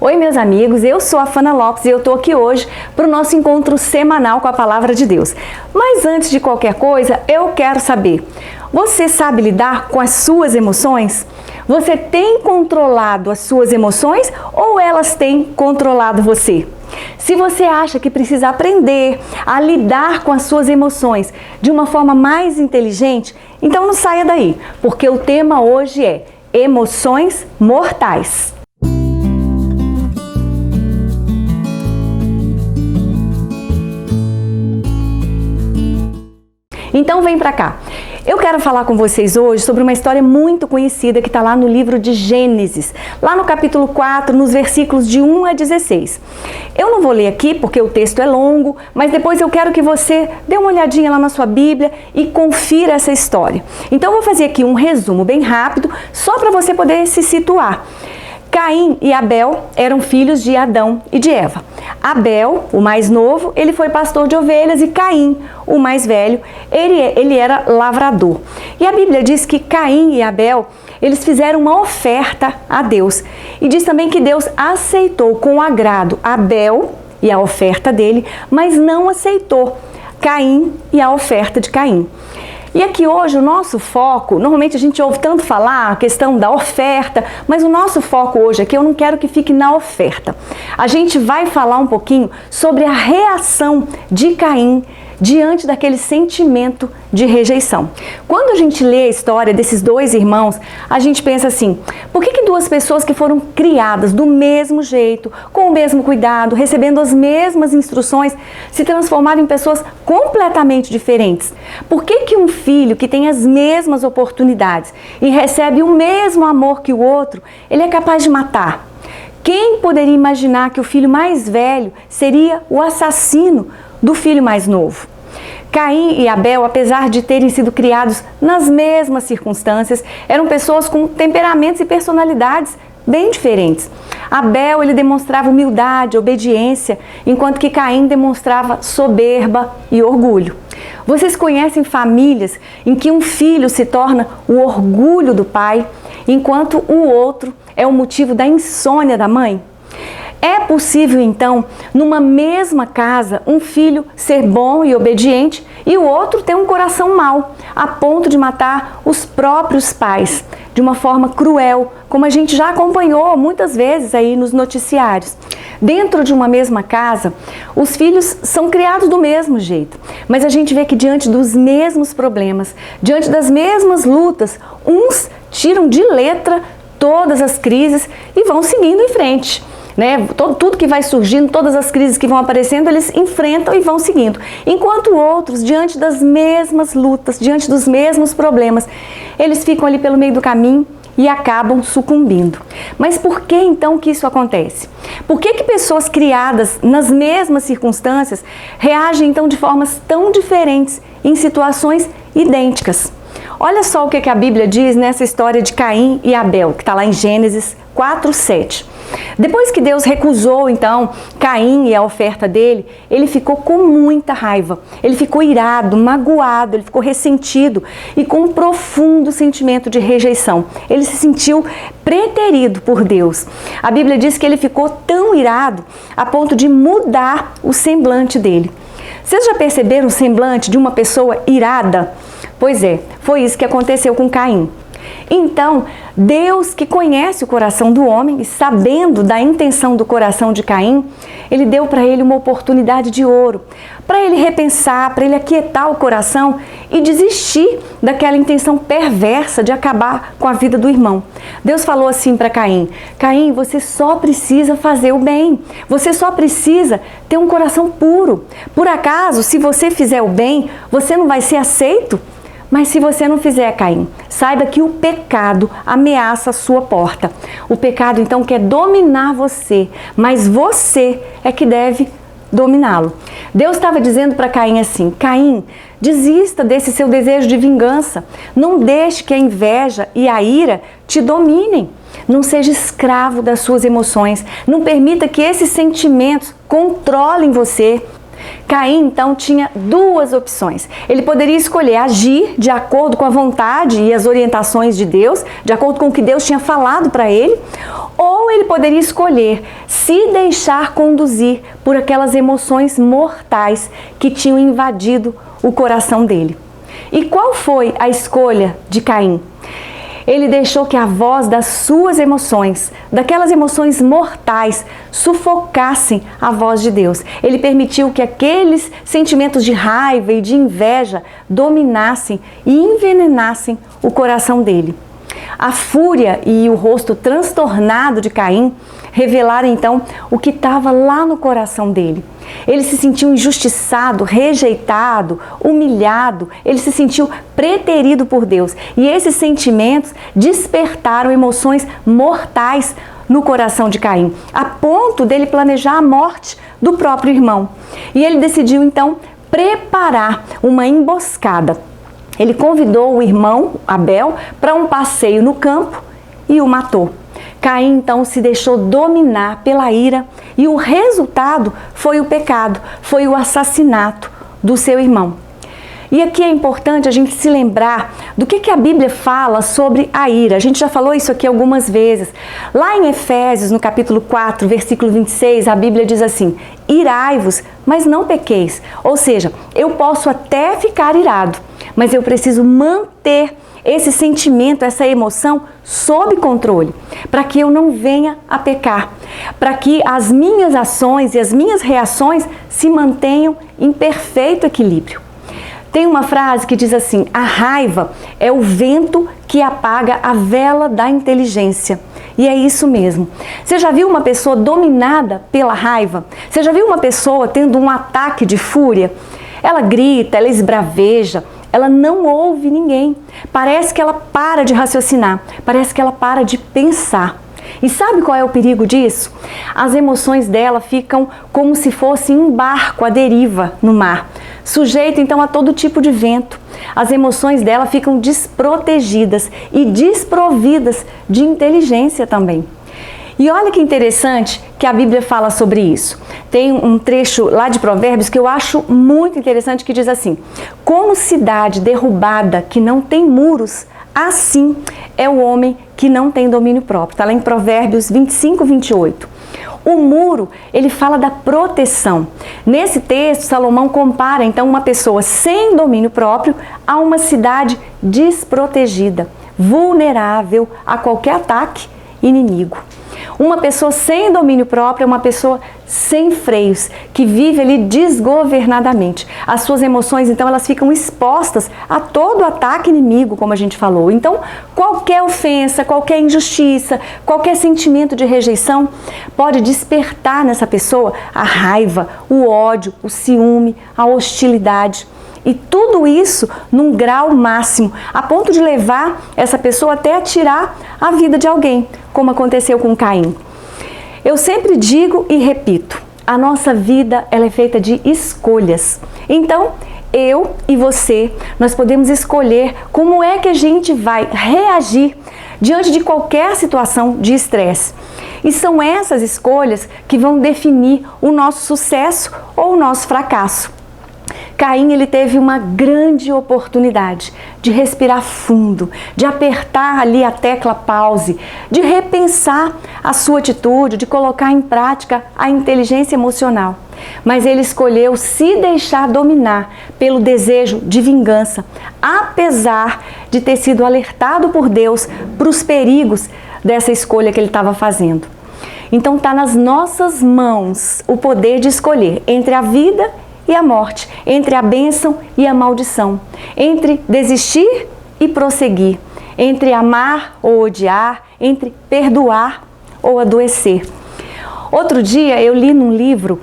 Oi meus amigos, eu sou a Fana Lopes e eu tô aqui hoje para o nosso encontro semanal com a Palavra de Deus. Mas antes de qualquer coisa, eu quero saber, você sabe lidar com as suas emoções? Você tem controlado as suas emoções ou elas têm controlado você? Se você acha que precisa aprender a lidar com as suas emoções de uma forma mais inteligente, então não saia daí, porque o tema hoje é emoções mortais. Então vem pra cá. Eu quero falar com vocês hoje sobre uma história muito conhecida que está lá no livro de Gênesis, lá no capítulo 4, nos versículos de 1 a 16. Eu não vou ler aqui porque o texto é longo, mas depois eu quero que você dê uma olhadinha lá na sua Bíblia e confira essa história. Então eu vou fazer aqui um resumo bem rápido, só para você poder se situar. Caim e Abel eram filhos de Adão e de Eva. Abel, o mais novo, ele foi pastor de ovelhas e Caim, o mais velho, ele era lavrador. E a Bíblia diz que Caim e Abel, eles fizeram uma oferta a Deus. E diz também que Deus aceitou com agrado Abel e a oferta dele, mas não aceitou Caim e a oferta de Caim. E aqui hoje o nosso foco, normalmente a gente ouve tanto falar a questão da oferta, mas o nosso foco hoje aqui eu não quero que fique na oferta. A gente vai falar um pouquinho sobre a reação de Caim diante daquele sentimento de rejeição. Quando a gente lê a história desses dois irmãos, a gente pensa assim, por que duas pessoas que foram criadas do mesmo jeito, com o mesmo cuidado, recebendo as mesmas instruções, se transformaram em pessoas completamente diferentes? Por que um filho que tem as mesmas oportunidades e recebe o mesmo amor que o outro, ele é capaz de matar? Quem poderia imaginar que o filho mais velho seria o assassino do filho mais novo? Caim e Abel, apesar de terem sido criados nas mesmas circunstâncias, eram pessoas com temperamentos e personalidades bem diferentes. Abel, ele demonstrava humildade, obediência, enquanto que Caim demonstrava soberba e orgulho. Vocês conhecem famílias em que um filho se torna o orgulho do pai, enquanto o outro é o motivo da insônia da mãe? É possível, então, numa mesma casa, um filho ser bom e obediente e o outro ter um coração mau, a ponto de matar os próprios pais, de uma forma cruel, como a gente já acompanhou muitas vezes aí nos noticiários. Dentro de uma mesma casa, os filhos são criados do mesmo jeito, mas a gente vê que diante dos mesmos problemas, diante das mesmas lutas, uns tiram de letra todas as crises e vão seguindo em frente. Tudo que vai surgindo, todas as crises que vão aparecendo, eles enfrentam e vão seguindo. Enquanto outros, diante das mesmas lutas, diante dos mesmos problemas, eles ficam ali pelo meio do caminho e acabam sucumbindo. Mas por que então que isso acontece? Por que pessoas criadas nas mesmas circunstâncias reagem então de formas tão diferentes em situações idênticas? Olha só o que a Bíblia diz nessa história de Caim e Abel, que está lá em Gênesis 4:7. Depois que Deus recusou, então, Caim e a oferta dele, ele ficou com muita raiva. Ele ficou irado, magoado, ele ficou ressentido e com um profundo sentimento de rejeição. Ele se sentiu preterido por Deus. A Bíblia diz que ele ficou tão irado a ponto de mudar o semblante dele. Vocês já perceberam o semblante de uma pessoa irada? Pois é, foi isso que aconteceu com Caim. Então, Deus, que conhece o coração do homem e sabendo da intenção do coração de Caim, ele deu para ele uma oportunidade de ouro, para ele repensar, para ele aquietar o coração e desistir daquela intenção perversa de acabar com a vida do irmão. Deus falou assim para Caim: Caim, você só precisa fazer o bem, você só precisa ter um coração puro. Por acaso, se você fizer o bem, você não vai ser aceito? Mas se você não fizer, Caim, saiba que o pecado ameaça a sua porta. O pecado, então, quer dominar você, mas você é que deve dominá-lo. Deus estava dizendo para Caim assim: Caim, desista desse seu desejo de vingança. Não deixe que a inveja e a ira te dominem. Não seja escravo das suas emoções. Não permita que esses sentimentos controlem você. Caim, então, tinha duas opções. Ele poderia escolher agir de acordo com a vontade e as orientações de Deus, de acordo com o que Deus tinha falado para ele, ou ele poderia escolher se deixar conduzir por aquelas emoções mortais que tinham invadido o coração dele. E qual foi a escolha de Caim? Ele deixou que a voz das suas emoções, daquelas emoções mortais, sufocassem a voz de Deus. Ele permitiu que aqueles sentimentos de raiva e de inveja dominassem e envenenassem o coração dele. A fúria e o rosto transtornado de Caim revelaram então o que estava lá no coração dele. Ele se sentiu injustiçado, rejeitado, humilhado, ele se sentiu preterido por Deus. E esses sentimentos despertaram emoções mortais no coração de Caim, a ponto dele planejar a morte do próprio irmão. E ele decidiu então preparar uma emboscada. Ele convidou o irmão Abel para um passeio no campo e o matou. Caim então se deixou dominar pela ira e o resultado foi o pecado, foi o assassinato do seu irmão. E aqui é importante a gente se lembrar do que a Bíblia fala sobre a ira. A gente já falou isso aqui algumas vezes. Lá em Efésios, no capítulo 4, versículo 26, a Bíblia diz assim: irai-vos, mas não pequeis. Ou seja, eu posso até ficar irado, mas eu preciso manter esse sentimento, essa emoção sob controle, para que eu não venha a pecar, para que as minhas ações e as minhas reações se mantenham em perfeito equilíbrio. Tem uma frase que diz assim: a raiva é o vento que apaga a vela da inteligência. E é isso mesmo. Você já viu uma pessoa dominada pela raiva? Você já viu uma pessoa tendo um ataque de fúria? Ela grita, ela esbraveja, ela não ouve ninguém. Parece que ela para de raciocinar, parece que ela para de pensar. E sabe qual é o perigo disso? As emoções dela ficam como se fosse um barco à deriva no mar, sujeito então a todo tipo de vento. As emoções dela ficam desprotegidas e desprovidas de inteligência também. E olha que interessante que a Bíblia fala sobre isso. Tem um trecho lá de Provérbios que eu acho muito interessante, que diz assim: como cidade derrubada que não tem muros, assim é o homem que não tem domínio próprio. Está lá em Provérbios 25, 28. O muro, ele fala da proteção. Nesse texto, Salomão compara então uma pessoa sem domínio próprio a uma cidade desprotegida, vulnerável a qualquer ataque inimigo. Uma pessoa sem domínio próprio é uma pessoa sem freios, que vive ali desgovernadamente. As suas emoções, então, elas ficam expostas a todo ataque inimigo, como a gente falou. Então, qualquer ofensa, qualquer injustiça, qualquer sentimento de rejeição pode despertar nessa pessoa a raiva, o ódio, o ciúme, a hostilidade. E tudo isso num grau máximo, a ponto de levar essa pessoa até a tirar a vida de alguém, como aconteceu com Caim. Eu sempre digo e repito, a nossa vida ela é feita de escolhas. Então, eu e você, nós podemos escolher como é que a gente vai reagir diante de qualquer situação de estresse. E são essas escolhas que vão definir o nosso sucesso ou o nosso fracasso. Caim, ele teve uma grande oportunidade de respirar fundo, de apertar ali a tecla pause, de repensar a sua atitude, de colocar em prática a inteligência emocional. Mas ele escolheu se deixar dominar pelo desejo de vingança, apesar de ter sido alertado por Deus para os perigos dessa escolha que ele estava fazendo. Então está nas nossas mãos o poder de escolher entre a vida e a morte, entre a bênção e a maldição, entre desistir e prosseguir, entre amar ou odiar, entre perdoar ou adoecer. Outro dia eu li num livro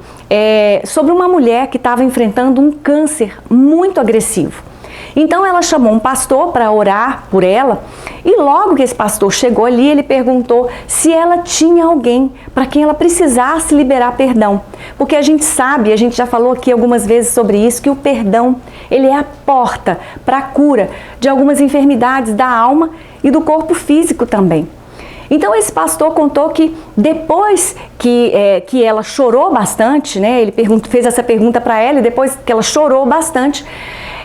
sobre uma mulher que estava enfrentando um câncer muito agressivo. Então ela chamou um pastor para orar por ela e logo que esse pastor chegou ali, ele perguntou se ela tinha alguém para quem ela precisasse liberar perdão. Porque a gente sabe, a gente já falou aqui algumas vezes sobre isso, que o perdão, ele é a porta para a cura de algumas enfermidades da alma e do corpo físico também. Então esse pastor contou que depois que ela chorou bastante, né, ele fez essa pergunta para ela e depois que ela chorou bastante,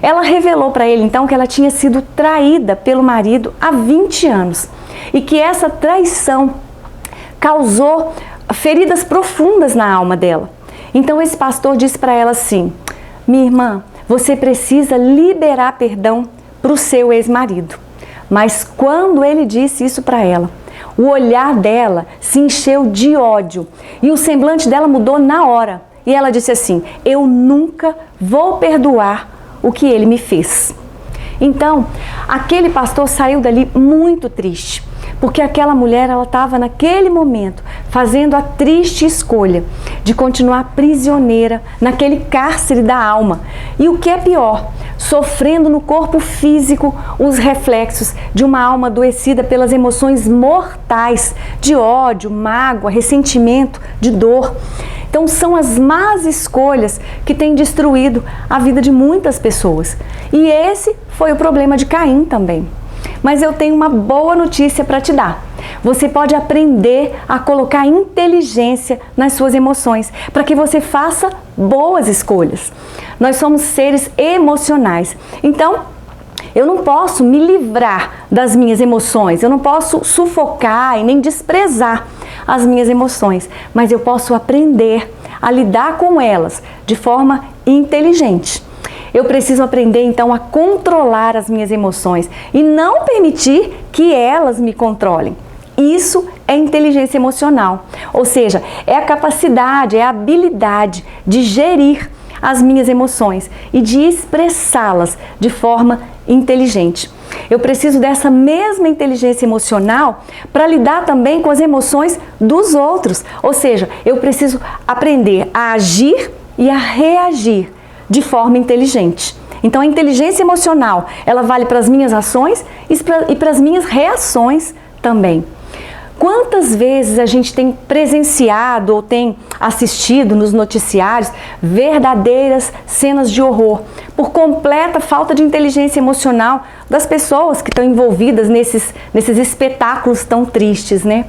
ela revelou para ele então que ela tinha sido traída pelo marido há 20 anos e que essa traição causou feridas profundas na alma dela. Então esse pastor disse para ela assim: minha irmã, você precisa liberar perdão para o seu ex-marido. Mas quando ele disse isso para ela, o olhar dela se encheu de ódio e o semblante dela mudou na hora. E ela disse assim: eu nunca vou perdoar o que ele me fez. Então, aquele pastor saiu dali muito triste, porque aquela mulher, ela estava naquele momento fazendo a triste escolha de continuar prisioneira naquele cárcere da alma. E o que é pior, sofrendo no corpo físico os reflexos de uma alma adoecida pelas emoções mortais de ódio, mágoa, ressentimento, de dor. Então são as más escolhas que têm destruído a vida de muitas pessoas. E esse foi o problema de Caim também. Mas eu tenho uma boa notícia para te dar. Você pode aprender a colocar inteligência nas suas emoções, para que você faça boas escolhas. Nós somos seres emocionais. Então, eu não posso me livrar das minhas emoções, eu não posso sufocar e nem desprezar as minhas emoções, mas eu posso aprender a lidar com elas de forma inteligente. Eu preciso aprender então a controlar as minhas emoções e não permitir que elas me controlem. Isso é inteligência emocional, ou seja, é a capacidade, é a habilidade de gerir as minhas emoções e de expressá-las de forma inteligente. Eu preciso dessa mesma inteligência emocional para lidar também com as emoções dos outros, ou seja, eu preciso aprender a agir e a reagir de forma inteligente. Então a inteligência emocional, ela vale para as minhas ações e para as minhas reações também. Quantas vezes a gente tem presenciado ou tem assistido nos noticiários verdadeiras cenas de horror por completa falta de inteligência emocional das pessoas que estão envolvidas nesses espetáculos tão tristes, né?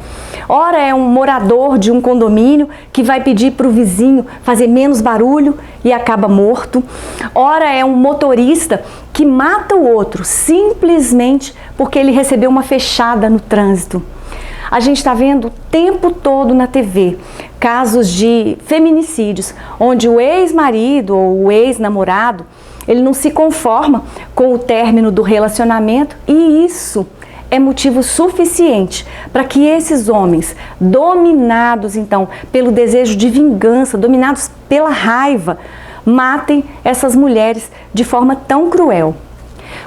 Ora é um morador de um condomínio que vai pedir para o vizinho fazer menos barulho e acaba morto. Ora é um motorista que mata o outro simplesmente porque ele recebeu uma fechada no trânsito. A gente está vendo o tempo todo na TV casos de feminicídios, onde o ex-marido ou o ex-namorado, ele não se conforma com o término do relacionamento e isso é motivo suficiente para que esses homens, dominados então pelo desejo de vingança, dominados pela raiva, matem essas mulheres de forma tão cruel.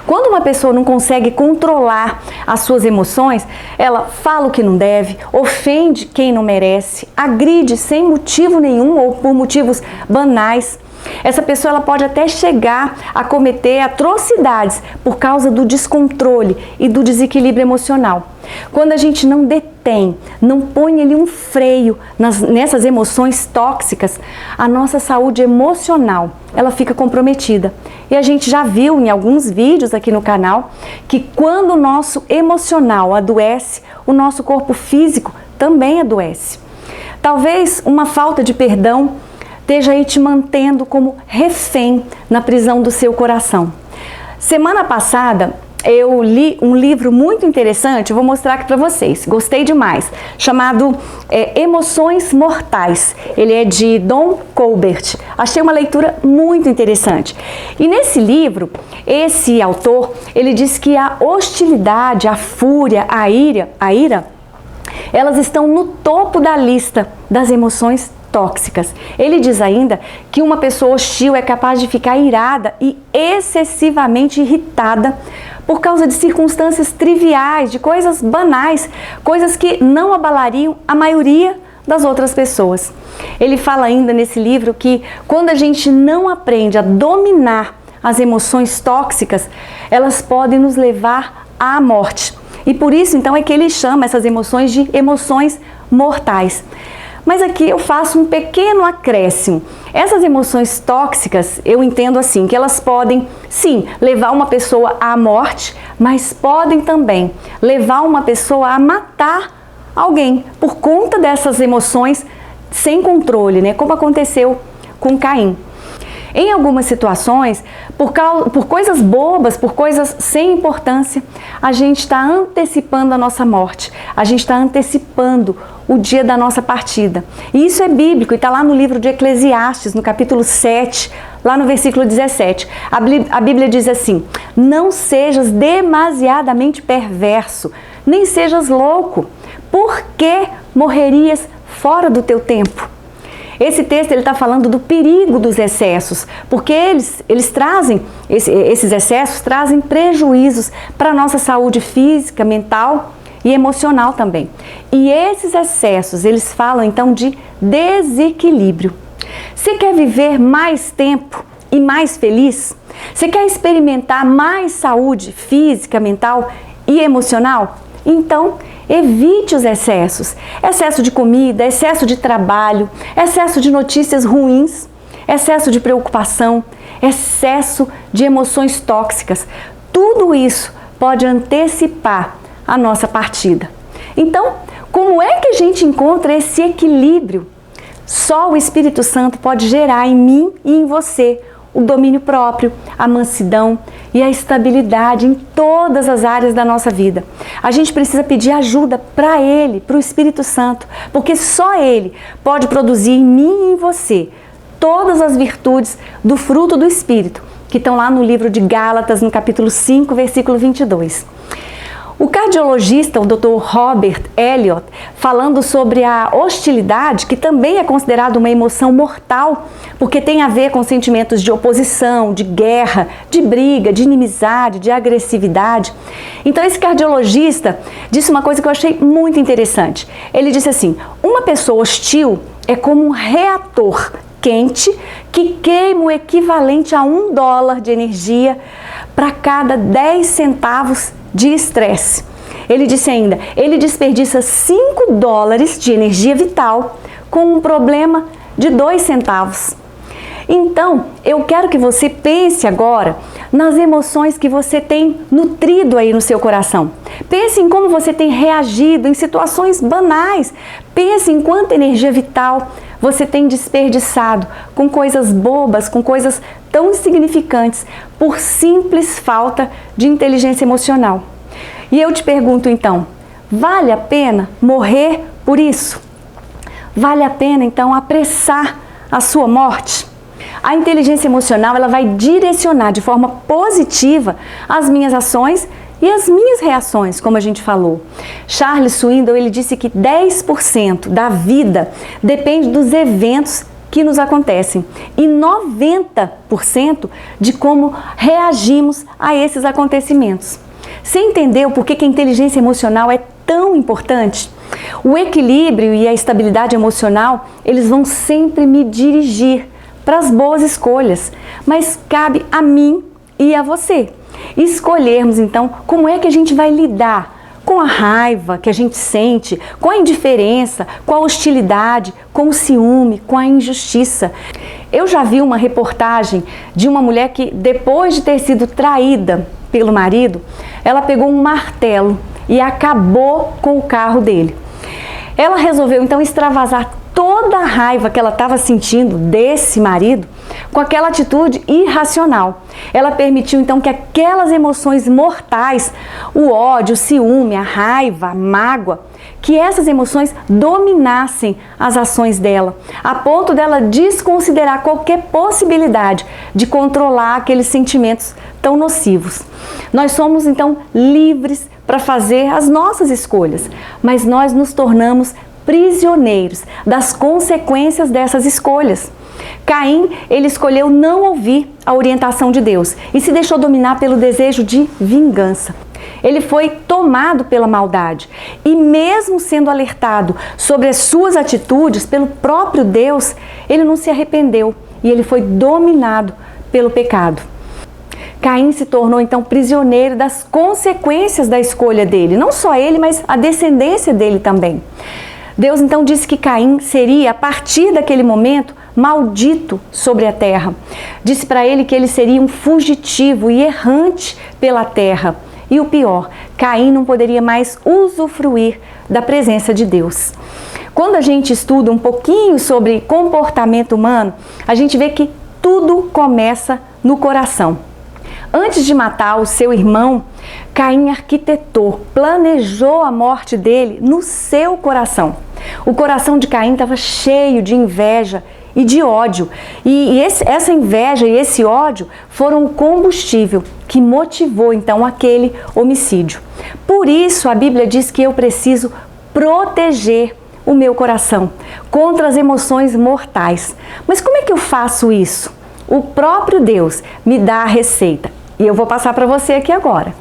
Quando uma pessoa não consegue controlar as suas emoções, ela fala o que não deve, ofende quem não merece, agride sem motivo nenhum ou por motivos banais. Essa pessoa ela pode até chegar a cometer atrocidades por causa do descontrole e do desequilíbrio emocional. Quando a gente não detém, não põe ali um freio nessas emoções tóxicas, a nossa saúde emocional ela fica comprometida. E a gente já viu em alguns vídeos aqui no canal que quando o nosso emocional adoece, o nosso corpo físico também adoece. Talvez uma falta de perdão esteja aí te mantendo como refém na prisão do seu coração. Semana passada eu li um livro muito interessante, vou mostrar aqui para vocês, gostei demais, chamado Emoções Mortais. Ele é de Don Colbert, achei uma leitura muito interessante. E nesse livro, esse autor, ele diz que a hostilidade, a fúria, a ira, elas estão no topo da lista das emoções tóxicas. Ele diz ainda que uma pessoa hostil é capaz de ficar irada e excessivamente irritada por causa de circunstâncias triviais, de coisas banais, coisas que não abalariam a maioria das outras pessoas. Ele fala ainda nesse livro que quando a gente não aprende a dominar as emoções tóxicas, elas podem nos levar à morte. E por isso, então, é que ele chama essas emoções de emoções mortais. Mas aqui eu faço um pequeno acréscimo. Essas emoções tóxicas, eu entendo assim, que elas podem, sim, levar uma pessoa à morte, mas podem também levar uma pessoa a matar alguém por conta dessas emoções sem controle, né? Como aconteceu com Caim. Em algumas situações, por coisas bobas, por coisas sem importância, a gente está antecipando a nossa morte, a gente está antecipando o dia da nossa partida. E isso é bíblico e está lá no livro de Eclesiastes, no capítulo 7, lá no versículo 17. A Bíblia diz assim: não sejas demasiadamente perverso, nem sejas louco, porque morrerias fora do teu tempo. Esse texto ele está falando do perigo dos excessos, porque eles trazem, esses excessos trazem prejuízos para a nossa saúde física, mental e emocional também. E esses excessos, eles falam então de desequilíbrio. Você quer viver mais tempo e mais feliz? Você quer experimentar mais saúde física, mental e emocional? Então, evite os excessos. Excesso de comida, excesso de trabalho, excesso de notícias ruins, excesso de preocupação, excesso de emoções tóxicas. Tudo isso pode antecipar a nossa partida. Então, como é que a gente encontra esse equilíbrio? Só o Espírito Santo pode gerar em mim e em você o domínio próprio, a mansidão e a estabilidade em todas as áreas da nossa vida. A gente precisa pedir ajuda para Ele, para o Espírito Santo, porque só Ele pode produzir em mim e em você todas as virtudes do fruto do Espírito, que estão lá no livro de Gálatas, no capítulo 5, versículo 22. O cardiologista, o Dr. Robert Elliott, falando sobre a hostilidade, que também é considerada uma emoção mortal, porque tem a ver com sentimentos de oposição, de guerra, de briga, de inimizade, de agressividade. Então esse cardiologista disse uma coisa que eu achei muito interessante. Ele disse assim: uma pessoa hostil é como um reator quente que queima o equivalente a $1 de energia para cada 10 centavos de estresse. Ele disse ainda, ele desperdiça $5 de energia vital com um problema de 2 centavos. Então, eu quero que você pense agora nas emoções que você tem nutrido aí no seu coração. Pense em como você tem reagido em situações banais. Pense em quanta energia vital você tem desperdiçado com coisas bobas, com coisas tão insignificantes, por simples falta de inteligência emocional. E eu te pergunto então, vale a pena morrer por isso? Vale a pena então apressar a sua morte? A inteligência emocional, ela vai direcionar de forma positiva as minhas ações e as minhas reações, como a gente falou. Charles Swindoll, ele disse que 10% da vida depende dos eventos que nos acontecem e 90% de como reagimos a esses acontecimentos. Você entendeu por que a inteligência emocional é tão importante? O equilíbrio e a estabilidade emocional, eles vão sempre me dirigir para as boas escolhas, mas cabe a mim e a você escolhermos então como é que a gente vai lidar com a raiva que a gente sente, com a indiferença, com a hostilidade, com o ciúme, com a injustiça. Eu já vi uma reportagem de uma mulher que, depois de ter sido traída pelo marido, ela pegou um martelo e acabou com o carro dele. Ela resolveu então extravasar toda a raiva que ela estava sentindo desse marido com aquela atitude irracional. Ela permitiu então que aquelas emoções mortais, o ódio, o ciúme, a raiva, a mágoa, que essas emoções dominassem as ações dela, a ponto dela desconsiderar qualquer possibilidade de controlar aqueles sentimentos tão nocivos. Nós somos então livres para fazer as nossas escolhas, mas nós nos tornamos prisioneiros das consequências dessas escolhas. Caim, ele escolheu não ouvir a orientação de Deus e se deixou dominar pelo desejo de vingança. Ele foi tomado pela maldade e, mesmo sendo alertado sobre as suas atitudes pelo próprio Deus, ele não se arrependeu e ele foi dominado pelo pecado. Caim se tornou então prisioneiro das consequências da escolha dele, não só ele, mas a descendência dele também. Deus então disse que Caim seria, a partir daquele momento, maldito sobre a terra. Disse para ele que ele seria um fugitivo e errante pela terra. E o pior, Caim não poderia mais usufruir da presença de Deus. Quando a gente estuda um pouquinho sobre comportamento humano, a gente vê que tudo começa no coração. Antes de matar o seu irmão, Caim arquitetou, planejou a morte dele no seu coração. O coração de Caim estava cheio de inveja e de ódio. E essa inveja e esse ódio foram o combustível que motivou então aquele homicídio. Por isso a Bíblia diz que eu preciso proteger o meu coração contra as emoções mortais. Mas como é que eu faço isso? O próprio Deus me dá a receita. E eu vou passar para você aqui agora.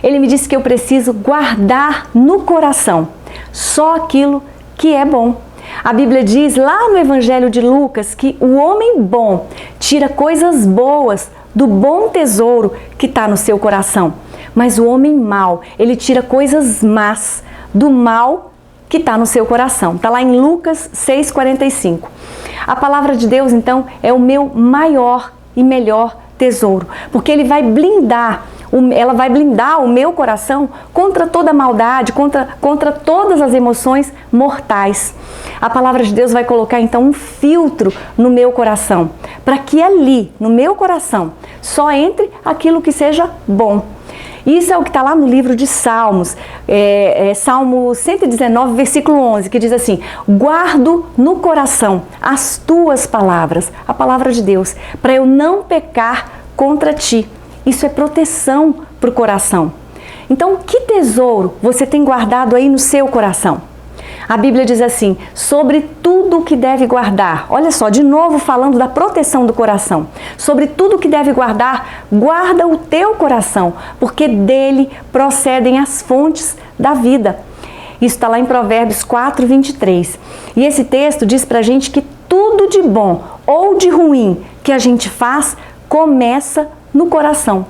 Ele me disse que eu preciso guardar no coração só aquilo que é bom. A Bíblia diz lá no Evangelho de Lucas que o homem bom tira coisas boas do bom tesouro que está no seu coração. Mas o homem mau, ele tira coisas más do mal que está no seu coração. Está lá em Lucas 6,45. A palavra de Deus, então, é o meu maior e melhor tesouro, porque ela vai blindar o meu coração contra toda a maldade, contra todas as emoções mortais. A palavra de Deus vai colocar então um filtro no meu coração, para que ali, no meu coração, só entre aquilo que seja bom. Isso é o que está lá no livro de Salmos, Salmo 119, versículo 11, que diz assim: guardo no coração as tuas palavras, a palavra de Deus, para eu não pecar contra ti. Isso é proteção para o coração. Então, que tesouro você tem guardado aí no seu coração? A Bíblia diz assim, sobre tudo que deve guardar. Olha só, de novo falando da proteção do coração. Sobre tudo que deve guardar, guarda o teu coração, porque dele procedem as fontes da vida. Isso está lá em Provérbios 4, 23. E esse texto diz pra gente que tudo de bom ou de ruim que a gente faz, começa no coração.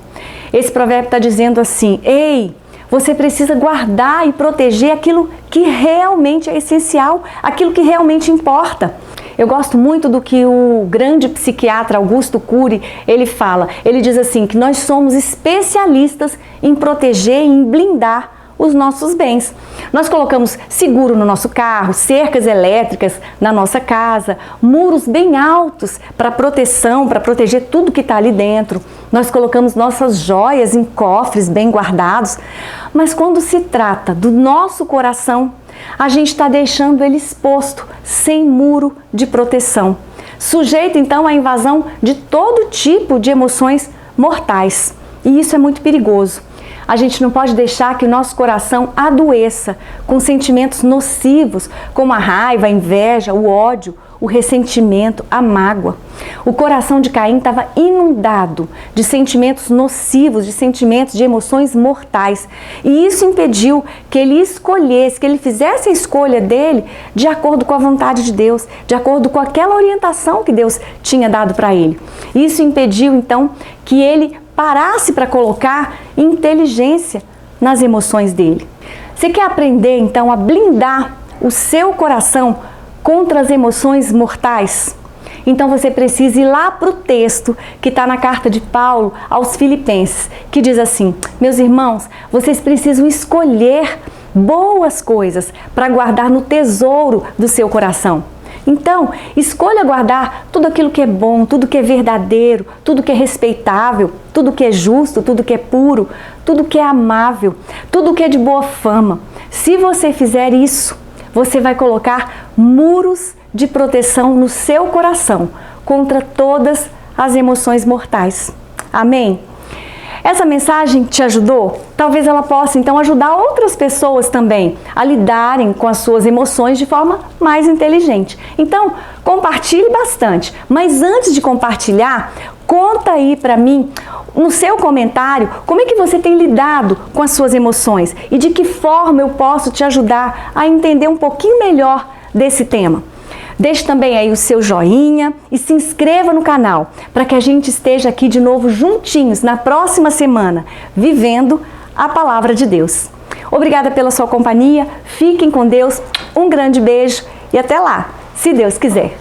Esse provérbio está dizendo assim, ei, você precisa guardar e proteger aquilo que realmente é essencial, aquilo que realmente importa. Eu gosto muito do que o grande psiquiatra Augusto Cury, ele fala. Ele diz assim, que nós somos especialistas em proteger e em blindar os nossos bens. Nós colocamos seguro no nosso carro, cercas elétricas na nossa casa, muros bem altos para proteção, para proteger tudo que está ali dentro. Nós colocamos nossas joias em cofres bem guardados, mas quando se trata do nosso coração, a gente está deixando ele exposto, sem muro de proteção, sujeito então à invasão de todo tipo de emoções mortais. E isso é muito perigoso. A gente não pode deixar que o nosso coração adoeça com sentimentos nocivos, como a raiva, a inveja, o ódio, o ressentimento, a mágoa. O coração de Caim estava inundado de sentimentos nocivos, de sentimentos, de emoções mortais. E isso impediu que ele escolhesse, que ele fizesse a escolha dele de acordo com a vontade de Deus, de acordo com aquela orientação que Deus tinha dado para ele. Isso impediu, então, que ele parasse para colocar inteligência nas emoções dele. Você quer aprender, então, a blindar o seu coração contra as emoções mortais? Então você precisa ir lá para o texto que está na carta de Paulo aos Filipenses, que diz assim, meus irmãos, vocês precisam escolher boas coisas para guardar no tesouro do seu coração. Então, escolha guardar tudo aquilo que é bom, tudo que é verdadeiro, tudo que é respeitável, tudo que é justo, tudo que é puro, tudo que é amável, tudo que é de boa fama. Se você fizer isso, você vai colocar muros de proteção no seu coração contra todas as emoções mortais. Amém? Essa mensagem te ajudou? Talvez ela possa então ajudar outras pessoas também a lidarem com as suas emoções de forma mais inteligente. Então, compartilhe bastante. Mas antes de compartilhar, conta aí para mim, no seu comentário, como é que você tem lidado com as suas emoções e de que forma eu posso te ajudar a entender um pouquinho melhor desse tema. Deixe também aí o seu joinha e se inscreva no canal para que a gente esteja aqui de novo juntinhos na próxima semana, vivendo a Palavra de Deus. Obrigada pela sua companhia, fiquem com Deus, um grande beijo e até lá, se Deus quiser.